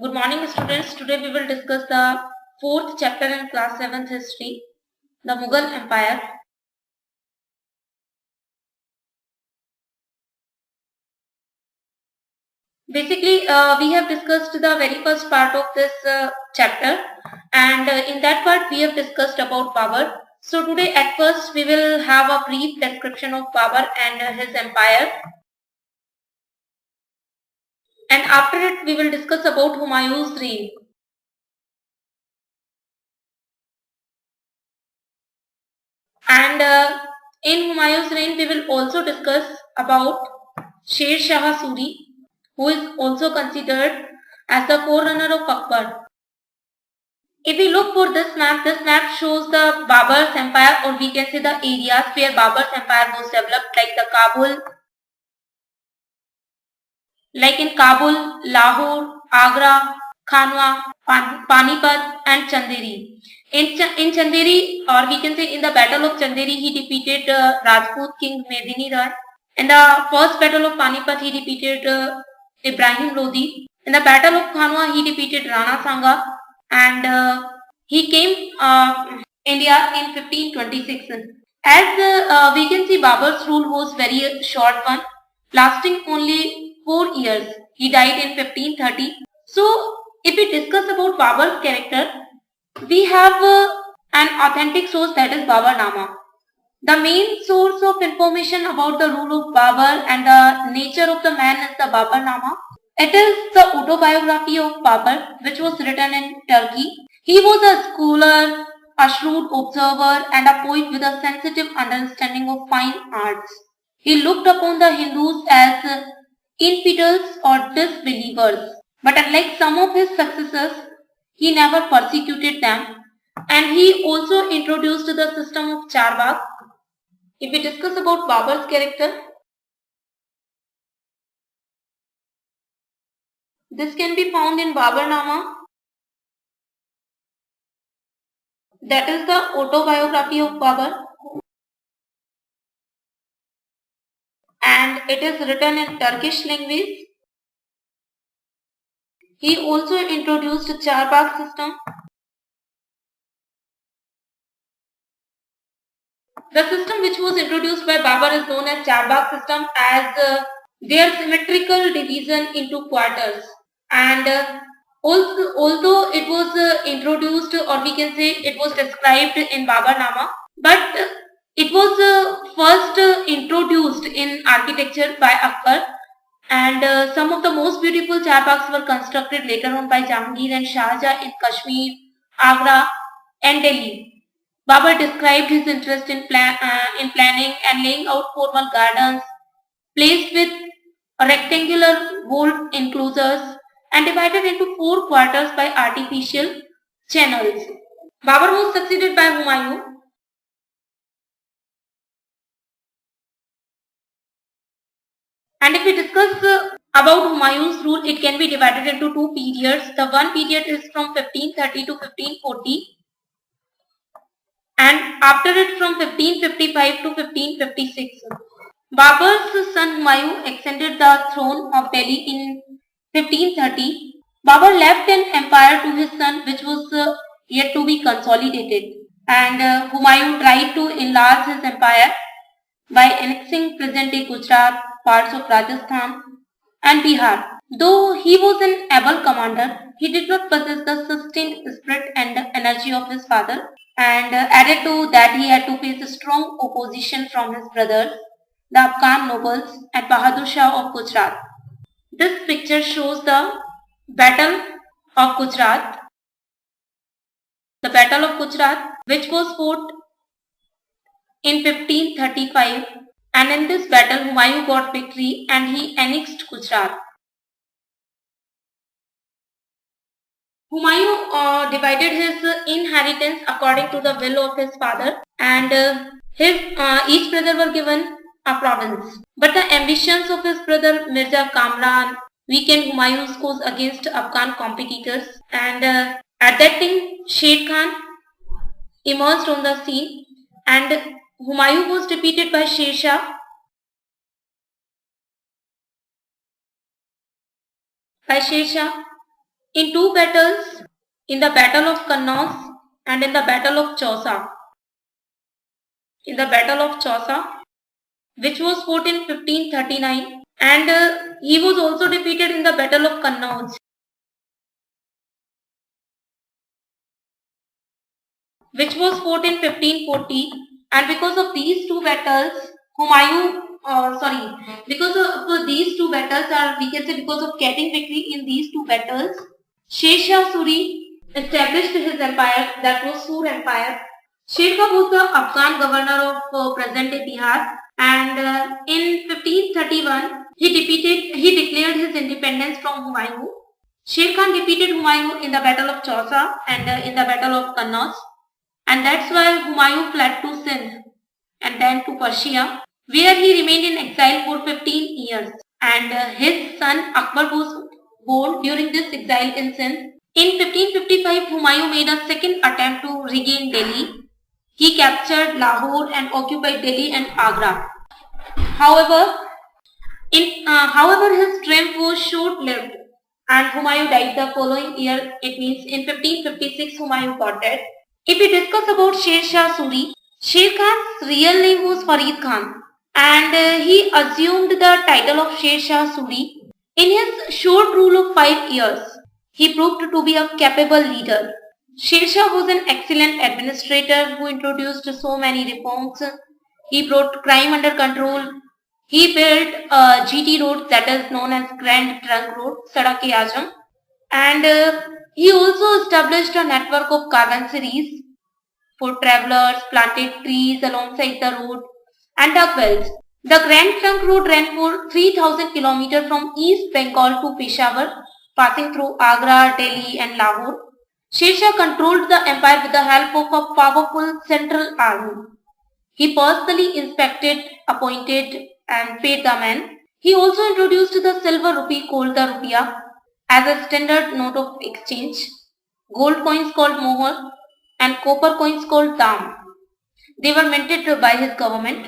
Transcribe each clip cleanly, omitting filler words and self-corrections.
Good morning, students. Today we will discuss the fourth chapter in class 7th history, the Mughal Empire. Basically, we have discussed the very first part of this chapter, and in that part we have discussed about Babur. So today at first we will have a brief description of Babur and his empire, and after it we will discuss about Humayun's reign. And in Humayun's reign we will also discuss about Sher Shah Suri, who is also considered as the forerunner of Akbar. If we look for this map shows the Babur's empire, or we can say the areas where Babur's empire was developed, like the Kabul, like in Kabul, Lahore, Agra, Khanwa, Panipat and Chanderi. In Chanderi, or we can say in the Battle of Chanderi, he defeated Rajput king Medini Rai. In the first Battle of Panipat, he defeated Ibrahim Lodi. In the Battle of Khanwa, he defeated Rana Sanga, and he came India in 1526. As we can see, Babur's rule was very short one, lasting only 4 years. He died in 1530. So, if we discuss about Babur's character, we have an authentic source, that is Baburnama. The main source of information about the rule of Babur and the nature of the man is the Baburnama. It is the autobiography of Babur, which was written in Turkey. He was a scholar, a shrewd observer, and a poet with a sensitive understanding of fine arts. He looked upon the Hindus as infidels or disbelievers. But unlike some of his successors, he never persecuted them, and he also introduced the system of Charbagh. If we discuss about Babur's character, this can be found in Baburnama, that is the autobiography of Babur, and it is written in Turkish language. He also introduced Charbagh system. The system which was introduced by Babur is known as Charbagh system, as their symmetrical division into quarters. And although it was introduced, or we can say it was described in Baburnama, but it was first introduced in architecture by Akbar, and some of the most beautiful charbaghs were constructed later on by Jahangir and Shahjahan in Kashmir, Agra and Delhi. Babur described his interest in planning and laying out formal gardens placed with rectangular walled enclosures and divided into 4 quarters by artificial channels. Babur was succeeded by Humayun. And if we discuss about Humayun's rule, it can be divided into 2 periods. The one period is from 1530 to 1540. And after it from 1555 to 1556. Babur's son Humayun ascended the throne of Delhi in 1530. Babur left an empire to his son, which was yet to be consolidated, and Humayun tried to enlarge his empire by annexing present-day Gujarat, parts of Rajasthan and Bihar. Though he was an able commander, he did not possess the sustained spirit and energy of his father, and added to that he had to face strong opposition from his brothers, the Afghan nobles and Bahadur Shah of Gujarat. This picture shows the Battle of Gujarat. The Battle of Gujarat, which was fought in 1535, and in this battle Humayun got victory and he annexed Gujarat. Humayun divided his inheritance according to the will of his father, and each brother were given a province. But the ambitions of his brother Mirza Kamran weakened Humayun's cause against Afghan competitors, and at that time Sher Khan emerged on the scene, and Humayun was defeated by Sher Shah. in two battles, in the Battle of Kannaus and in the Battle of Chausa. In the Battle of Chausa, which was fought in 1539, and he was also defeated in the Battle of Kannaus, which was fought in 1540. And because of these two battles, because of these two battles, or we can say because of getting victory in these two battles, Sher Shah Suri established his empire, that was Sur Empire. Sher Shah was the Afghan governor of present-day Bihar, and in 1531 he declared his independence from Humayun. Sher Khan defeated Humayun in the Battle of Chausa and in the Battle of Kannaus, and that's why Humayun fled to Sindh and then to Persia, where he remained in exile for 15 years. And his son Akbar was born during this exile in Sindh. In 1555, Humayun made a second attempt to regain Delhi. He captured Lahore and occupied Delhi and Agra. However, his triumph was short-lived, and Humayun died the following year. It means in 1556, Humayun got dead. If we discuss about Sher Shah Suri, Sher Khan's real name was Farid Khan, and he assumed the title of Sher Shah Suri in his short rule of 5 years. He proved to be a capable leader. Sher Shah was an excellent administrator who introduced so many reforms. He brought crime under control. He built GT road, that is known as Grand Trunk Road, Sadak-e-Azam, and he also established a network of caravansarays for travelers, planted trees alongside the road, and dug wells. The Grand Trunk Road ran for 3000 km from East Bengal to Peshawar, passing through Agra, Delhi and Lahore. Sher Shah controlled the empire with the help of a powerful central army. He personally inspected, appointed and paid the men. He also introduced the silver rupee called the rupiah as a standard note of exchange, gold coins called mohar and copper coins called dam. They were minted by his government.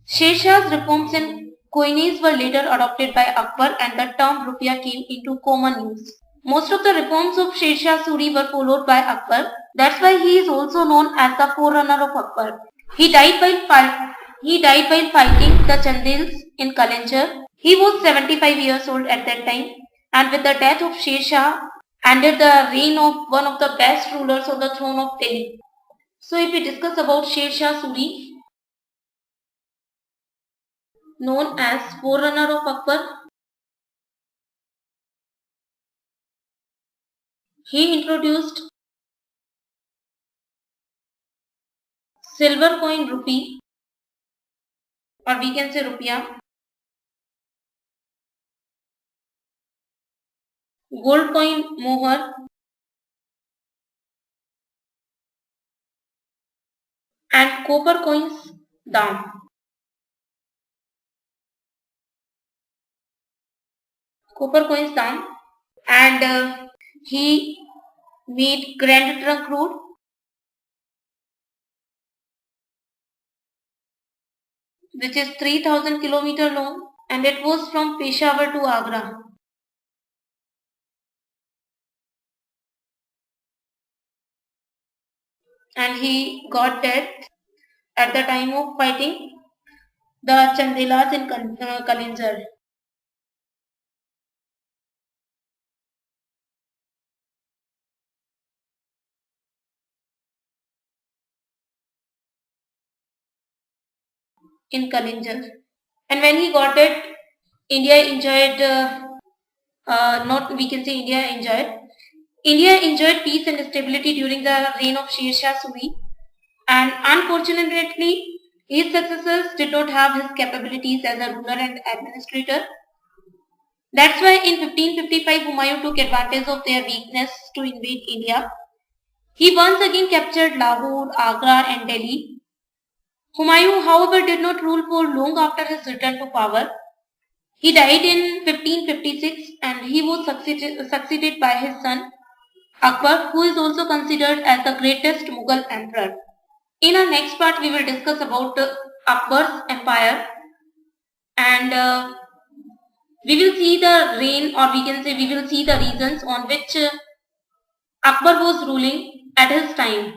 Sher Shah's reforms in coinage were later adopted by Akbar, and the term rupiah came into common use. Most of the reforms of Sher Shah Suri were followed by Akbar. That's why he is also known as the forerunner of Akbar. He died while fighting the Chandels in Kalinjar. He was 75 years old at that time, and with the death of Sher Shah ended the reign of one of the best rulers on the throne of Delhi. So if we discuss about Sher Shah Suri, known as forerunner of Akbar, he introduced silver coin rupee, or we can say rupiah, gold coin mohar, and copper coins dam. And he made Grand Trunk Road, which is 3000 km long, and it was from Peshawar to Agra. And he got dead at the time of fighting the Chandelas in Kalinjar. And when he got it, India enjoyed, India enjoyed peace and stability during the reign of Sher Shah Suri, and unfortunately, his successors did not have his capabilities as a ruler and administrator. That's why in 1555, Humayun took advantage of their weakness to invade India. He once again captured Lahore, Agra and Delhi. Humayun, however, did not rule for long after his return to power. He died in 1556 and he was succeeded by his son Akbar, who is also considered as the greatest Mughal emperor. In our next part, we will discuss about Akbar's empire, and we will see the reign, or we can say we will see the reasons on which Akbar was ruling at his time.